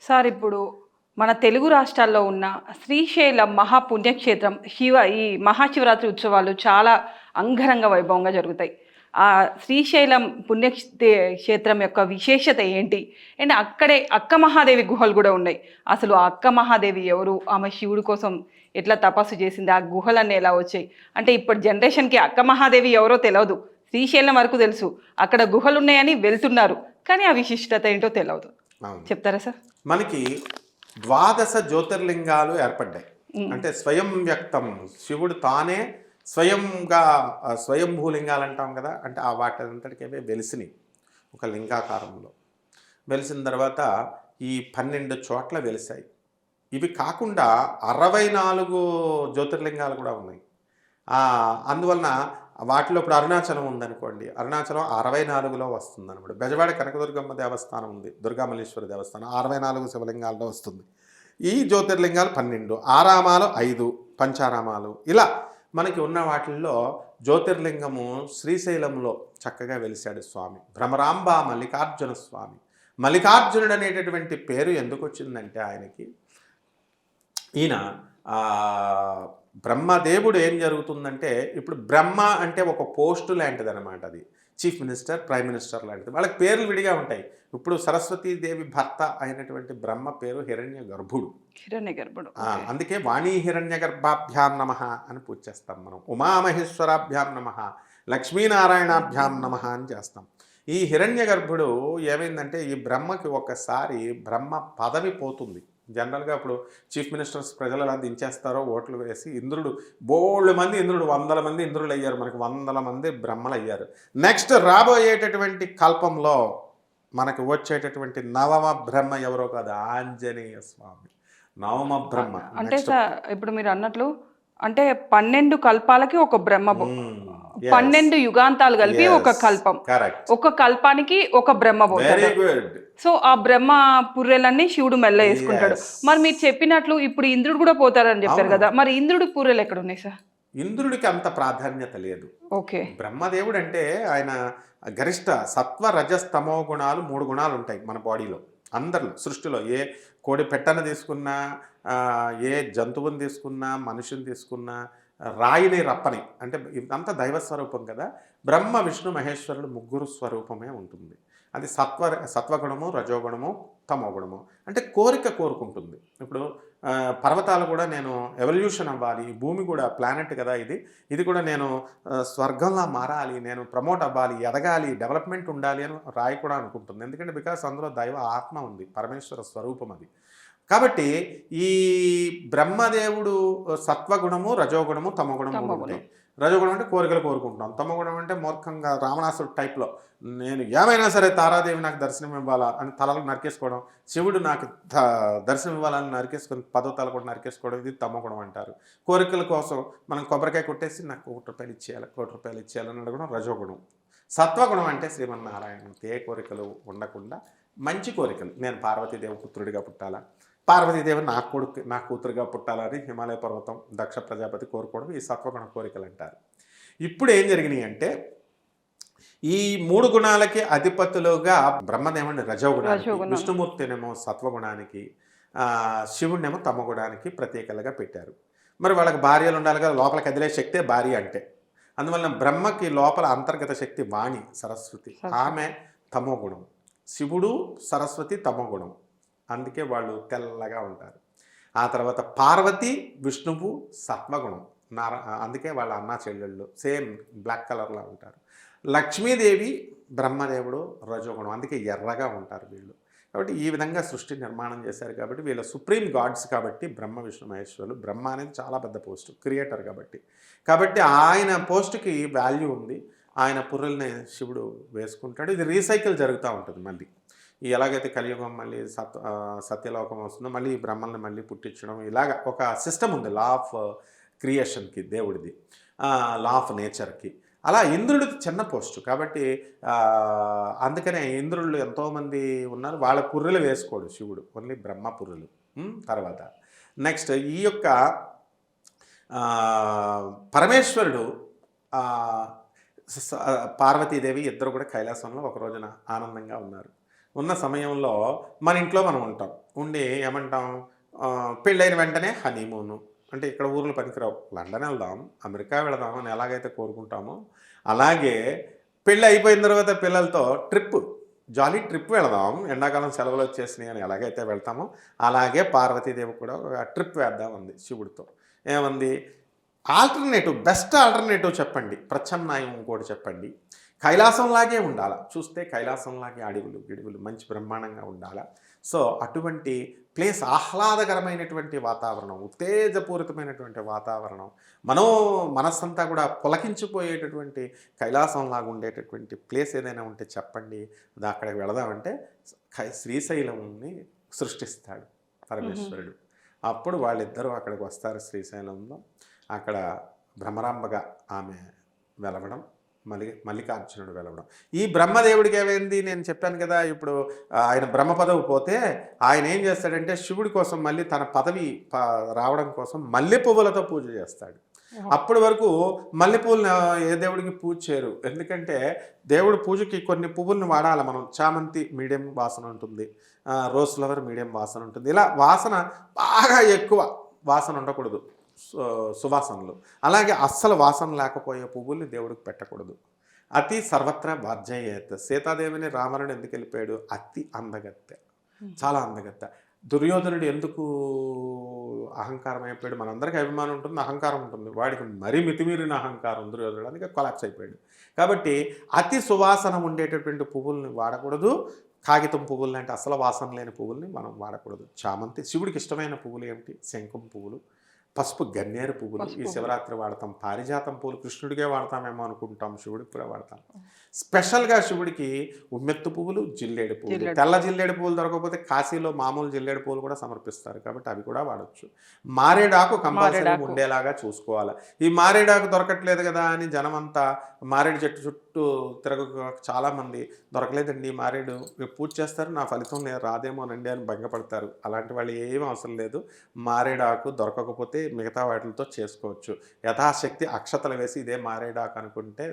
Sir ఇప్పుడు మన తెలుగు రాష్ట్రాల్లో ఉన్న శ్రీశైలం మహాపుణ్యక్షేత్రం ఈ మహాశివరాత్రి ఉత్సవాలు చాలా అంగరంగ వైభవంగా జరుగుతాయి. ఆ శ్రీశైలం క్షేత్రం యొక్క విశేషత ఏంటి? అండ్ అక్కడే అక్క మహాదేవి గుహలు కూడా ఉన్నాయి. అసలు ఆ అక్క మహాదేవి ఎవరు? ఆమె శివుడి కోసం ఎట్లా తపస్సు చేసింది? ఆ గుహలన్నీ ఎలా వచ్చాయి? అంటే ఇప్పుడు జనరేషన్కి అక్క మహాదేవి ఎవరో తెలియదు. శ్రీశైలం వరకు తెలుసు. అక్కడ గుహలు ఉన్నాయని వెళ్తున్నారు. కానీ ఆ విశిష్టత ఏంటో తెలియదు. చెప్తారా సార్? మనకి ద్వాదశ జ్యోతిర్లింగాలు ఏర్పడ్డాయి. అంటే స్వయం వ్యక్తం శివుడు తానే స్వయంగా స్వయంభూలింగాలు అంటాం కదా, అంటే ఆ వాటంతటికి వెలిసినాయి ఒక లింగాకారంలో. వెలిసిన తర్వాత ఈ 12 చోట్ల వెలిసాయి. ఇవి కాకుండా 64 జ్యోతిర్లింగాలు కూడా ఉన్నాయి. అందువలన వాటిలో ఇప్పుడు అరుణాచలం ఉందనుకోండి, అరుణాచలం 64లో వస్తుంది అనమాట. బెజవాడ కనకదుర్గమ్మ దేవస్థానం ఉంది, దుర్గామల్లేశ్వరి దేవస్థానం 64 శివలింగాల్లో వస్తుంది. ఈ జ్యోతిర్లింగాలు 12, ఆరామాలు 5, పంచారామాలు. ఇలా మనకి ఉన్న వాటిల్లో జ్యోతిర్లింగము శ్రీశైలంలో చక్కగా వెలిశాడు స్వామి భ్రమరాంబ మల్లికార్జున స్వామి. మల్లికార్జునుడు అనేటటువంటి పేరు ఎందుకు వచ్చిందంటే ఆయనకి, ఈయన బ్రహ్మదేవుడు ఏం జరుగుతుందంటే, ఇప్పుడు బ్రహ్మ అంటే ఒక పోస్టు లాంటిది అనమాట. అది చీఫ్ మినిస్టర్, ప్రైమ్ మినిస్టర్ లాంటిది. వాళ్ళకి పేర్లు విడిగా ఉంటాయి. ఇప్పుడు సరస్వతీదేవి భర్త అయినటువంటి బ్రహ్మ పేరు హిరణ్య గర్భుడు. అందుకే వాణీ హిరణ్య గర్భాభ్యాం నమ అని పూజ చేస్తాం మనం. ఉమామహేశ్వరాభ్యాం నమ, లక్ష్మీనారాయణాభ్యాం నమ అని చేస్తాం. ఈ హిరణ్య గర్భుడు ఏమైందంటే, ఈ బ్రహ్మకి ఒకసారి బ్రహ్మ పదవి పోతుంది. జనరల్గా ఇప్పుడు చీఫ్ మినిస్టర్స్ ప్రజలు ఎలా దించేస్తారో ఓట్లు వేసి, ఇంద్రుడు బోల్డ్ మంది ఇంద్రుడు 100 మంది ఇంద్రులు అయ్యారు, మనకు 100 మంది బ్రహ్మలు అయ్యారు. నెక్స్ట్ రాబోయేటటువంటి కల్పంలో మనకు వచ్చేటటువంటి నవమ బ్రహ్మ ఎవరో కాదు, ఆంజనేయ స్వామి నవమ బ్రహ్మ. అంటే ఇప్పుడు మీరు అన్నట్లు అంటే 12 కల్పాలకి ఒక బ్రహ్మ, 12 యుగాంతాలు కలిపి ఒక కల్పం. ఒక కల్పానికి ఒక బ్రహ్మ పోతాడు. సో ఆ బ్రహ్మ పుర్రెలన్నీ శివుడు మెల్ల వేసుకుంటాడు. మరి మీరు చెప్పినట్లు ఇప్పుడు ఇంద్రుడు కూడా పోతారని చెప్పారు కదా, మరి ఇంద్రుడి పుర్రెలు ఎక్కడ ఉన్నాయి సార్? ఇంద్రుడికి అంత ప్రాధాన్యత లేదు. ఓకే. బ్రహ్మదేవుడు అంటే ఆయన గరిష్ట సత్వ రజస్తమో గుణాలు 3 గుణాలు ఉంటాయి మన బాడీలో. అందరిలో సృష్టిలో ఏ కోడి పెట్టను తీసుకున్నా, ఏ జంతువుని తీసుకున్నా, మనిషిని తీసుకున్నా, రాయిని రప్పని, అంటే ఇదంతా దైవ స్వరూపం కదా. బ్రహ్మ విష్ణు మహేశ్వరుడు ముగ్గురు స్వరూపమే ఉంటుంది. అది సత్వగుణము, రజోగుణము, తమోగుణము. అంటే కోరుకుంటుంది. ఇప్పుడు పర్వతాలు కూడా నేను ఎవల్యూషన్ అవ్వాలి, భూమి కూడా ప్లానెట్ కదా ఇది కూడా నేను స్వర్గంలా మారాలి, నేను ప్రమోట్ అవ్వాలి, ఎదగాలి, డెవలప్మెంట్ ఉండాలి అని రాయి కూడా అనుకుంటుంది. ఎందుకంటే బికాస్ అందులో దైవ ఆత్మ ఉంది, పరమేశ్వర స్వరూపం అది. కాబట్టి ఈ బ్రహ్మదేవుడు సత్వగుణము, రజోగుణము, తమోగుణము ఉంటాయి. రజోగుణం అంటే కోరికలు కోరుకుంటున్నాం, తమోగుణం అంటే మూర్ఖంగా రావణాసుడు టైప్లో నేను ఏమైనా సరే తారాదేవి నాకు దర్శనం ఇవ్వాలా అని తలలు నరికేసుకోవడం, శివుడు నాకు దర్శనం ఇవ్వాలని నరికేసుకొని 10వ తల కూడా నరికేసుకోవడం, ఇది తమోగుణం అంటారు. కోరికల కోసం మనం కొబ్బరికాయ కొట్టేసి నాకు ₹1 కోటి ఇచ్చేయాలని అడగడం రజోగుణం. సత్వగుణం అంటే శ్రీమన్నారాయణ ఏ కోరికలు ఉండకుండా మంచి కోరికలు, నేను పార్వతీదేవి పుత్రుడిగా పుట్టాలా, పార్వతీదేవి నా కూతురుగా పుట్టాలని హిమాలయ పర్వతం దక్ష ప్రజాపతి కోరుకోవడం ఈ సత్వగుణ కోరికలు అంటారు. ఇప్పుడు ఏం జరిగినాయి అంటే, ఈ 3 గుణాలకి అధిపతులుగా బ్రహ్మదేవుని రజోగుణానికి, విష్ణుమూర్తినేమో సత్వగుణానికి, శివుడినేమో తమగుణానికి ప్రత్యేకలుగా పెట్టారు. మరి వాళ్ళకి భార్యలు ఉండాలి కదా, లోపల కదిలే శక్తే భార్య అంటే. అందువలన బ్రహ్మకి లోపల అంతర్గత శక్తి వాణి సరస్వతి, ఆమె తమోగుణం. శివుడు సరస్వతి తమోగుణం, అందుకే వాళ్ళు తెల్లగా ఉంటారు. ఆ తర్వాత పార్వతి విష్ణువు సత్వగుణం, అందుకే వాళ్ళ అన్నా చెల్లెళ్ళు సేమ్ బ్లాక్ కలర్లో ఉంటారు. లక్ష్మీదేవి బ్రహ్మదేవుడు రజోగుణం, అందుకే ఎర్రగా ఉంటారు వీళ్ళు. కాబట్టి ఈ విధంగా సృష్టి నిర్మాణం చేశారు. కాబట్టి వీళ్ళ సుప్రీం గాడ్స్ కాబట్టి బ్రహ్మ విష్ణు మహేశ్వరులు. బ్రహ్మ అనేది చాలా పెద్ద పోస్టు, క్రియేటర్ కాబట్టి ఆయన పోస్టుకి వాల్యూ ఉంది. ఆయన పుర్రెల్ని శివుడు వేసుకుంటాడు. ఇది రీసైకిల్ జరుగుతూ ఉంటుంది. మళ్ళీ ఎలాగైతే కలియుగం మళ్ళీ సత్యలోకం వస్తుందో మళ్ళీ ఈ బ్రహ్మల్ని మళ్ళీ పుట్టించడం, ఇలాగ ఒక సిస్టమ్ ఉంది లా ఆఫ్ క్రియేషన్కి, దేవుడిది లా ఆఫ్ నేచర్కి. అలా ఇంద్రుడికి చిన్న పోస్టు కాబట్టి అందుకనే ఇంద్రుళ్ళు ఎంతోమంది ఉన్నారు, వాళ్ళ పుర్రెలు వేసుకోడు శివుడు, ఓన్లీ బ్రహ్మ పుర్రెలు. తర్వాత నెక్స్ట్ ఈ యొక్క పరమేశ్వరుడు పార్వతీదేవి ఇద్దరు కూడా కైలాసంలో ఒక రోజున ఆనందంగా ఉన్నారు. ఉన్న సమయంలో మన ఇంట్లో మనం ఉంటాం. ఉండి ఏమంటాం, పెళ్ళైన వెంటనే హనీమూను. అంటే ఇక్కడ ఊర్లు పనికిరావు. లండన్ వెళ్దాం, అమెరికా వెళదాం అని ఎలాగైతే కోరుకుంటామో, అలాగే పెళ్ళి అయిపోయిన తర్వాత పిల్లలతో ట్రిప్, జాలీ ట్రిప్ వెళదాం, ఎండాకాలం సెలవులు వచ్చేసినాయి అని ఎలాగైతే వెళ్తామో, అలాగే పార్వతీదేవి కూడా ఒక ట్రిప్ వేద్దాం ఉంది శివుడితో. ఏమంది, ఆల్టర్నేటివ్, బెస్ట్ ఆల్టర్నేటివ్ చెప్పండి, ప్రత్యామ్నాయం ఇంకోటి చెప్పండి. కైలాసంలాగే ఉండాలా, చూస్తే కైలాసంలాగే అడవులు గిడుగులు మంచి బ్రహ్మాండంగా ఉండాలా. సో అటువంటి ప్లేస్, ఆహ్లాదకరమైనటువంటి వాతావరణం, ఉత్తేజపూరితమైనటువంటి వాతావరణం, మనస్సంతా కూడా పులకించిపోయేటటువంటి కైలాసంలాగా ఉండేటటువంటి ప్లేస్ ఏదైనా ఉంటే చెప్పండి, అది అక్కడికి వెళదామంటే శ్రీశైలంని సృష్టిస్తాడు పరమేశ్వరుడు. అప్పుడు వాళ్ళిద్దరూ అక్కడికి వస్తారు శ్రీశైలంలో. అక్కడ భ్రమరాంబగా ఆమె వెలవడం, మల్లికార్జునుడు వెలవడం. ఈ బ్రహ్మదేవుడికి ఏమైంది, నేను చెప్పాను కదా, ఇప్పుడు ఆయన బ్రహ్మ పదవి పోతే ఆయన ఏం చేస్తాడంటే శివుడి కోసం మళ్ళీ తన పదవి రావడం కోసం మల్లె పువ్వులతో పూజ చేస్తాడు. అప్పటి వరకు మల్లెపూలను ఏ దేవుడికి పూజ చేయరు, ఎందుకంటే దేవుడి పూజకి కొన్ని పువ్వుల్ని వాడాలి మనం. చామంతి మీడియం వాసన ఉంటుంది, రోజ్ ఫ్లవర్ మీడియం వాసన ఉంటుంది. ఇలా వాసన బాగా ఎక్కువ వాసన ఉండకూడదు, సువాసనలు. అలాగే అస్సలు వాసన లేకపోయే పువ్వుల్ని దేవుడికి పెట్టకూడదు. అతి సర్వత్రా వర్జయేత్. సీతాదేవిని రావణుడు ఎందుకు వెళ్ళిపోయాడు, అతి అందగత్తె, చాలా అందగత్తె. దుర్యోధనుడు ఎందుకు అహంకారం అయిపోయాడు, మనందరికీ అభిమానం ఉంటుంది, అహంకారం ఉంటుంది, వాడికి మరీ మితిమీరిన అహంకారం దుర్యోధనుడు, అందుకే కొలాప్స్ అయిపోయాడు. కాబట్టి అతి సువాసన ఉండేటటువంటి పువ్వుల్ని వాడకూడదు. కాగితం పువ్వులు అంటే అసలు వాసన లేని పువ్వుల్ని మనం వాడకూడదు. చామంతి, శివుడికి ఇష్టమైన పువ్వులు ఏమిటి, శంఖం పువ్వులు, పసుపు గన్నేరు పువ్వులు ఈ శివరాత్రి వాడతాం. పారిజాతం పువ్వులు కృష్ణుడికే వాడతామేమో అనుకుంటాం, శివుడికి కూడా వాడతాం. స్పెషల్గా శివుడికి ఉమ్మెత్తు పువ్వులు, జిల్లేడు పువ్వులు, తెల్ల జిల్లేడు పువ్వులు దొరకకపోతే కాశీలో మామూలు జిల్లేడు పువ్వులు కూడా సమర్పిస్తారు, కాబట్టి అవి కూడా వాడచ్చు. మారేడాకు కంపల్సరీ ఉండేలాగా చూసుకోవాలి. ఈ మారేడాకు దొరకట్లేదు కదా అని జనమంతా మారేడు చెట్టు చుట్టూ చాలామంది దొరకలేదండి మారేడు, పూజ చేస్తారు, నా ఫలితం రాదేమోనండి అని భంగపడతారు. అలాంటి వాళ్ళు ఏమీ అవసరం లేదు. మారేడాకు దొరకకపోతే మిగతా వాటితో చేసుకోవచ్చు. యథాశక్తి అక్షతలు వేసి ఇదే మారేడాకు అనుకుంటే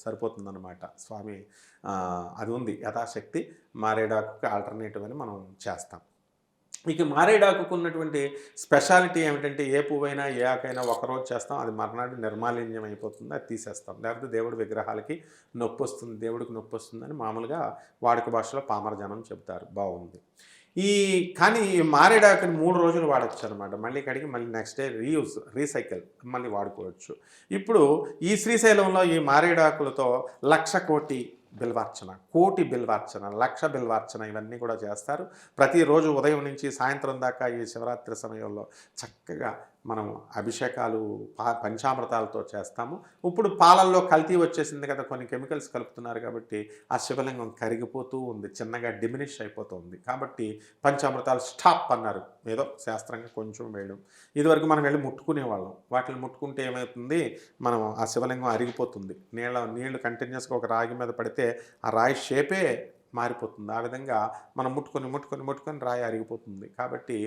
సరిపోతుందన్నమాట. స్వామి అది ఉంది, యథాశక్తి మారేడాకు ఆల్టర్నేటివ్ అని మనం చేస్తాం. ఇక మారేడాకుకు ఉన్నటువంటి స్పెషాలిటీ ఏమిటంటే, ఏ పువ్వైనా ఏ ఆకైనా ఒకరోజు చేస్తాం, అది మర్నాడు నిర్మాలిన్యం అయిపోతుంది, అది తీసేస్తాం. లేకపోతే దేవుడి విగ్రహాలకి నొప్పి వస్తుంది, దేవుడికి నొప్పి వస్తుందని మామూలుగా వాడుక భాషలో పామర జనం చెబుతారు. బాగుంది. కానీ ఈ మారేడాకుని 3 రోజులు వాడచ్చు అనమాట. మళ్ళీ కడిగి మళ్ళీ నెక్స్ట్ డే రీసైకిల్ మళ్ళీ వాడుకోవచ్చు. ఇప్పుడు ఈ శ్రీశైలంలో ఈ మారేడాకులతో 1,00,000 కోటి బిల్వార్చన, కోటి బిల్వార్చన, 1,00,000 బిల్వార్చన ఇవన్నీ కూడా చేస్తారు. ప్రతిరోజు ఉదయం నుంచి సాయంత్రం దాకా ఈ శివరాత్రి సమయంలో చక్కగా మనం అభిషేకాలు పంచామృతాలతో చేస్తాము. ఇప్పుడు పాలల్లో కల్తీ వచ్చేసింది కదా, కొన్ని కెమికల్స్ కలుపుతున్నారు కాబట్టి ఆ శివలింగం కరిగిపోతూ ఉంది, చిన్నగా డిమినిష్ అయిపోతుంది. కాబట్టి పంచామృతాలు స్టాప్ అన్నారు, ఏదో శాస్త్రంగా కొంచెం వేయడం. ఇదివరకు మనం వెళ్ళి ముట్టుకునేవాళ్ళం, వాటిని ముట్టుకుంటే ఏమవుతుంది, మనం ఆ శివలింగం అరిగిపోతుంది. నీళ్లు కంటిన్యూస్గా ఒక రాగి మీద పడితే ఆ రాయి షేపే మారిపోతుంది. ఆ విధంగా మనం ముట్టుకొని రాయి అరిగిపోతుంది. కాబట్టి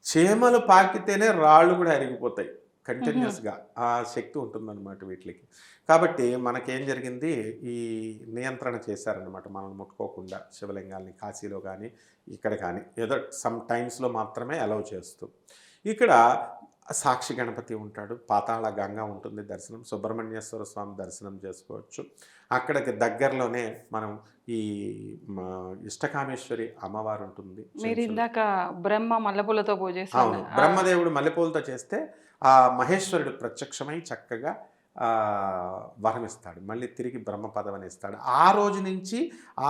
చీమలు పాకితేనే రాళ్ళు కూడా అరిగిపోతాయి కంటిన్యూస్గా, ఆ శక్తి ఉంటుందన్నమాట వీటికి. కాబట్టి మనకేం జరిగింది, ఈ నియంత్రణ చేశారనమాట, మనం ముట్టుకోకుండా శివలింగాల్ని కాశీలో కానీ ఇక్కడ కానీ ఏదో సమ్ టైమ్స్లో మాత్రమే అలౌ చేస్తూ. ఇక్కడ సాక్షి గణపతి ఉంటాడు, పాతాళ గంగా ఉంటుంది దర్శనం, సుబ్రహ్మణ్యేశ్వర స్వామి దర్శనం చేసుకోవచ్చు. అక్కడికి దగ్గరలోనే మనం ఈ ఇష్టకామేశ్వరి అమ్మవారు ఉంటుంది. మీరు ఇందాక బ్రహ్మ మల్లెపూలతో పూజ చేస్తారు. అవును, బ్రహ్మదేవుడు మల్లెపూలతో చేస్తే ఆ మహేశ్వరుడు ప్రత్యక్షమై చక్కగా వరమిస్తాడు, మళ్ళీ తిరిగి బ్రహ్మ పదవిని ఇస్తాడు. ఆ రోజు నుంచి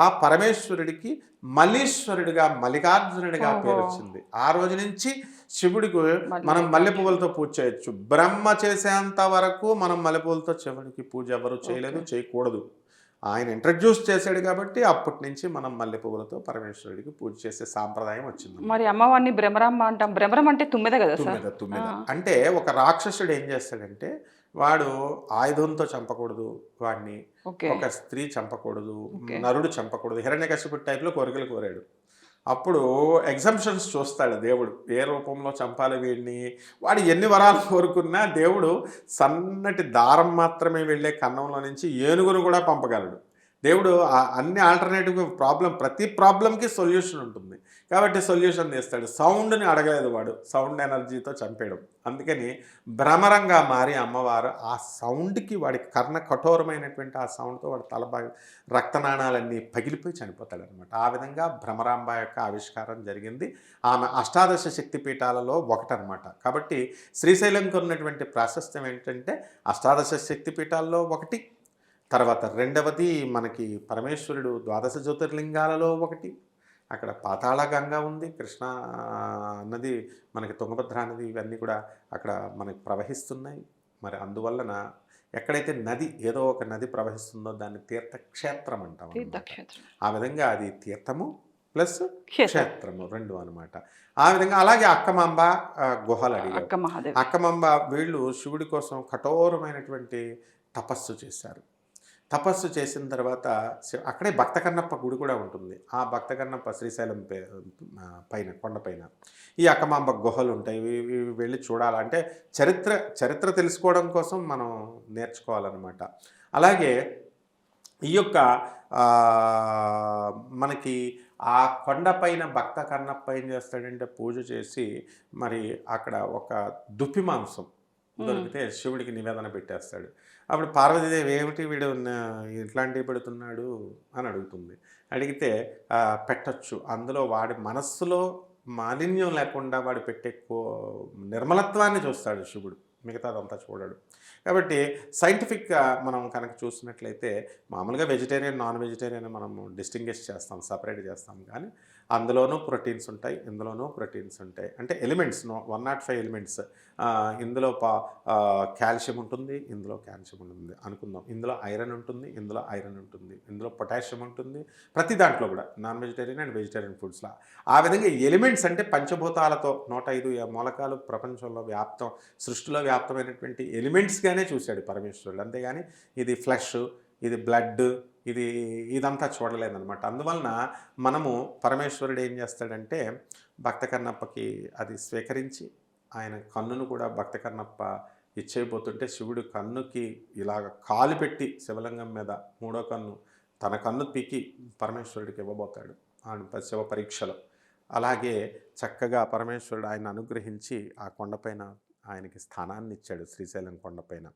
ఆ పరమేశ్వరుడికి మల్లీశ్వరుడిగా, మల్లికార్జునుడిగా పేరు వచ్చింది. ఆ రోజు నుంచి శివుడికి మనం మల్లెపువ్వులతో పూజ చేయొచ్చు. బ్రహ్మ చేసేంత వరకు మనం మల్లెపువ్వులతో శివుడికి పూజ ఎవరు చేయలేదు, చేయకూడదు. ఆయన ఇంట్రడ్యూస్ చేశాడు కాబట్టి అప్పటి నుంచి మనం మల్లెపువ్వులతో పరమేశ్వరుడికి పూజ చేసే సాంప్రదాయం వచ్చింది. మరి అమ్మవారిని భ్రమరాంబ అంటాం. భ్రమరం అంటే తుమ్మెద కదా సార్? తుమ్మెద అంటే ఒక రాక్షసుడు ఏం చేస్తాడంటే, వాడు ఆయుధంతో చంపకూడదు, వాడిని ఒక స్త్రీ చంపకూడదు, నరుడు చంపకూడదు, హిరణ్యకశిపుడు టైప్లో కోరికలు కోరాడు. అప్పుడు ఎగ్జంప్షన్స్ చూస్తాడు దేవుడు, ఏ రూపంలో చంపాలి వీడిని. వాడు ఎన్ని వరాలు కోరుకున్నా దేవుడు సన్నటి దారం మాత్రమే వెళ్ళే కన్నంలో నుంచి ఏనుగును కూడా పంపగలడు. దేవుడు అన్ని ఆల్టర్నేటివ్ ప్రతి ప్రాబ్లంకి సొల్యూషన్ ఉంటుంది. కాబట్టి సొల్యూషన్ తెస్తాడు. సౌండ్ని అడగలేదు వాడు, సౌండ్ ఎనర్జీతో చంపేయడం. అందుకని భ్రమరంగా మారి అమ్మవారు ఆ సౌండ్కి వాడి కర్ణ కఠోరమైనటువంటి ఆ సౌండ్తో వాడి రక్తనాళాలన్నీ పగిలిపోయి చనిపోతాడనమాట. ఆ విధంగా భ్రమరాంబ యొక్క ఆవిష్కారం జరిగింది. ఆమె అష్టాదశ శక్తిపీఠాలలో ఒకటనమాట. కాబట్టి శ్రీశైలంకి ఉన్నటువంటి ప్రాశస్త్యం ఏంటంటే అష్టాదశ శక్తిపీఠాల్లో ఒకటి, తర్వాత రెండవది మనకి పరమేశ్వరుడు ద్వాదశ జ్యోతిర్లింగాలలో ఒకటి. అక్కడ పాతాళ గంగా ఉంది, కృష్ణా నది, మనకి తుంగభద్రా నది, ఇవన్నీ కూడా అక్కడ మనకి ప్రవహిస్తున్నాయి. మరి అందువలన ఎక్కడైతే నది ఏదో ఒక నది ప్రవహిస్తుందో దాన్ని తీర్థక్షేత్రం అంటాం. ఆ విధంగా అది తీర్థము ప్లస్ క్షేత్రము రెండు అనమాట. ఆ విధంగా అలాగే అక్కమాంబ గుహలు అడిగారు. అక్కమాంబ వీళ్ళు శివుడి కోసం కఠోరమైనటువంటి తపస్సు చేశారు. తపస్సు చేసిన తర్వాత అక్కడే భక్తకన్నప్ప గుడి కూడా ఉంటుంది. ఆ భక్తకన్నప్ప శ్రీశైలం పైన కొండపైన ఈ అక్కమాంబ గుహలు ఉంటాయి. ఇవి వెళ్ళి చూడాలంటే చరిత్ర తెలుసుకోవడం కోసం మనం నేర్చుకోవాలన్నమాట. అలాగే ఈ యొక్క మనకి ఆ కొండపైన భక్త కన్నప్ప ఏం చేస్తాడంటే పూజ చేసి మరి అక్కడ ఒక దుప్పి మాంసం దొరికితే శివుడికి నివేదన పెట్టేస్తాడు. అప్పుడు పార్వతీదేవి ఏమిటి వీడు ఇట్లాంటివి పెడుతున్నాడు అని అడుగుతుంది. అడిగితే పెట్టచ్చు, అందులో వాడి మనస్సులో మాలిన్యం లేకుండా వాడు పెట్టే నిర్మలత్వాన్ని చూస్తాడు శివుడు, మిగతాదంతా చూడడు. కాబట్టి సైంటిఫిక్గా మనం కనుక చూసినట్లయితే మామూలుగా వెజిటేరియన్ నాన్ వెజిటేరియన్ మనం డిస్టింగ్విష్ చేస్తాం, సపరేట్ చేస్తాం. కానీ అందులోనూ ప్రోటీన్స్ ఉంటాయి, ఇందులోనూ ప్రోటీన్స్ ఉంటాయి. అంటే ఎలిమెంట్స్ 105 ఎలిమెంట్స్, ఇందులో కాల్షియం ఉంటుంది, ఇందులో కాల్షియం ఉంటుంది అనుకుందాం. ఇందులో ఐరన్ ఉంటుంది, ఇందులో ఐరన్ ఉంటుంది, ఇందులో పొటాషియం ఉంటుంది. ప్రతి దాంట్లో కూడా నాన్ వెజిటేరియన్ అండ్ వెజిటేరియన్ ఫుడ్స్లో ఆ విధంగా ఎలిమెంట్స్ అంటే పంచభూతాలతో 105 మూలకాలు ప్రపంచంలో సృష్టిలో వ్యాప్తమైనటువంటి ఎలిమెంట్స్గానే చూశాడు పరమేశ్వరుడు. అంతేగాని ఇది ఫ్లెష్, ఇది బ్లడ్, ఇదంతా చూడలేదన్నమాట. అందువలన మనము పరమేశ్వరుడు ఏం చేస్తాడంటే భక్త కన్నప్పకి అది స్వీకరించి ఆయన కన్నును కూడా భక్త కన్నప్ప ఇచ్చేయబోతుంటే శివుడు కన్నుకి ఇలాగ కాలు పెట్టి శివలింగం మీద మూడో కన్ను తన కన్ను పీకి పరమేశ్వరుడికి ఇవ్వబోతాడు శివ పరీక్షలో. అలాగే చక్కగా పరమేశ్వరుడు ఆయన అనుగ్రహించి ఆ కొండపైన ఆయనకి స్థానాన్ని ఇచ్చాడు. శ్రీశైలం కొండపైన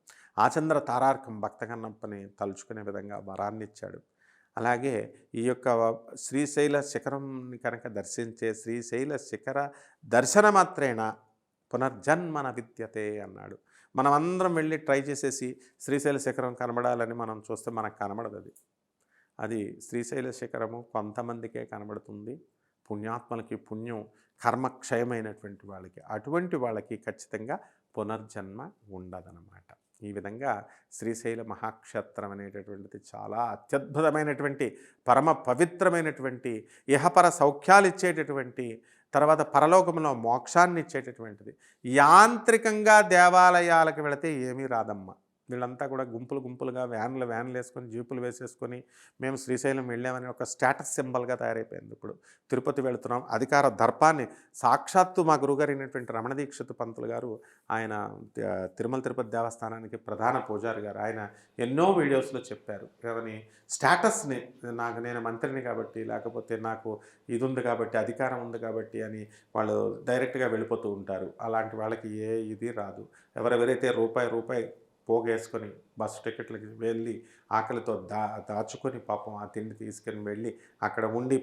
ఆచంద్ర తారార్కం భక్త కన్నప్పని తలుచుకునే విధంగా వరాన్ని ఇచ్చాడు. అలాగే ఈ యొక్క శ్రీశైల శిఖరంని కనుక దర్శించే శ్రీశైల శిఖర దర్శన మాత్రేణ పునర్జన్మన విద్యతే అన్నాడు. మనం అందరం వెళ్ళి ట్రై చేసేసి శ్రీశైల శిఖరం కనబడాలని మనం చూస్తే మనకు కనబడదు. అది శ్రీశైల శిఖరము కొంతమందికే కనబడుతుంది. పుణ్యాత్మలకి పుణ్యం కర్మక్షయమైనటువంటి వాళ్ళకి, అటువంటి వాళ్ళకి ఖచ్చితంగా పునర్జన్మ ఉండదన్నమాట. ఈ విధంగా శ్రీశైల మహాక్షేత్రం అనేటటువంటిది చాలా అత్యద్భుతమైనటువంటి పరమ పవిత్రమైనటువంటి ఇహపర సౌఖ్యాలు ఇచ్చేటటువంటి, తర్వాత పరలోకంలో మోక్షాన్ని ఇచ్చేటటువంటిది. యాంత్రికంగా దేవాలయాలకు వెళితే ఏమీ రాదమ్మ. వీళ్ళంతా కూడా గుంపులుగా వ్యాన్లు వేసుకొని జీపులు వేసేసుకొని మేము శ్రీశైలం వెళ్ళామని ఒక స్టేటస్ సింబల్గా తయారైపోయింది. ఇప్పుడు తిరుపతి వెళుతున్నాం, అధికార దర్పాన్ని సాక్షాత్తు మా గురుగారు అయినటువంటి రమణ దీక్షిత్ పంతులు గారు, ఆయన తిరుమల తిరుపతి దేవస్థానానికి ప్రధాన పూజారి గారు, ఆయన ఎన్నో వీడియోస్లో చెప్పారు. ఏమని స్టేటస్ని నేను మంత్రిని కాబట్టి, లేకపోతే నాకు ఇది ఉంది కాబట్టి, అధికారం ఉంది కాబట్టి అని వాళ్ళు డైరెక్ట్గా వెళ్ళిపోతూ ఉంటారు. అలాంటి వాళ్ళకి ఇది రాదు. ఎవరెవరైతే రూపాయి పోగేసుకొని బస్సు టికెట్లకి వెళ్ళి ఆకలితో దాచుకొని పాపం ఆ తిండి తీసుకొని వెళ్ళి అక్కడ ఉండి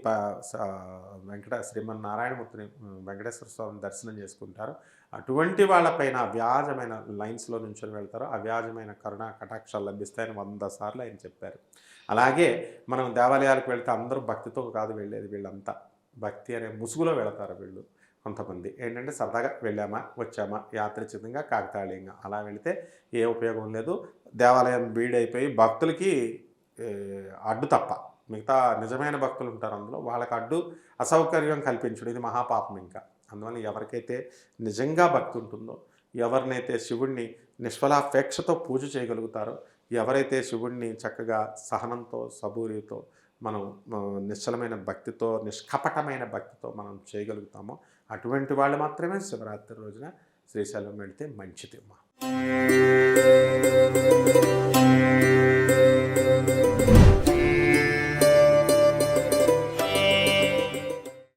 శ్రీమన్నారాయణమూర్తిని వెంకటేశ్వర స్వామిని దర్శనం చేసుకుంటారు. అటువంటి వాళ్ళపైన అవ్యాజమైన లైన్స్లో నుంచొని వెళ్తారు, అవ్యాజమైన కరుణ కటాక్షాలు లభిస్తాయని 100 సార్లు ఆయన చెప్పారు. అలాగే మనం దేవాలయాలకు వెళ్తే అందరూ భక్తితో కాదు వెళ్ళేది, వీళ్ళంతా భక్తి అనే ముసుగులో వెళతారు. వీళ్ళు కొంతమంది ఏంటంటే సరదాగా వెళ్ళామా వచ్చామా యాత్రిచితంగా కాకతాళీయంగా అలా వెళితే ఏ ఉపయోగం లేదు. దేవాలయం బీడైపోయి భక్తులకి అడ్డు తప్ప మిగతా నిజమైన భక్తులు ఉంటారు అందులో, వాళ్ళకి అడ్డు అసౌకర్యం కల్పించడం ఇది మహాపాపం. ఇంకా అందువల్ల ఎవరికైతే నిజంగా భక్తి ఉంటుందో, ఎవరినైతే శివుణ్ణి నిష్ఫలాపేక్షతో పూజ చేయగలుగుతారో, ఎవరైతే శివుణ్ణి చక్కగా సహనంతో సబూరితో మనం నిశ్చలమైన భక్తితో నిష్కపటమైన భక్తితో మనం చేయగలుగుతామో అటువంటి వాళ్ళు మాత్రమే శివరాత్రి రోజున శ్రీశైలం వెళితే మంచిది.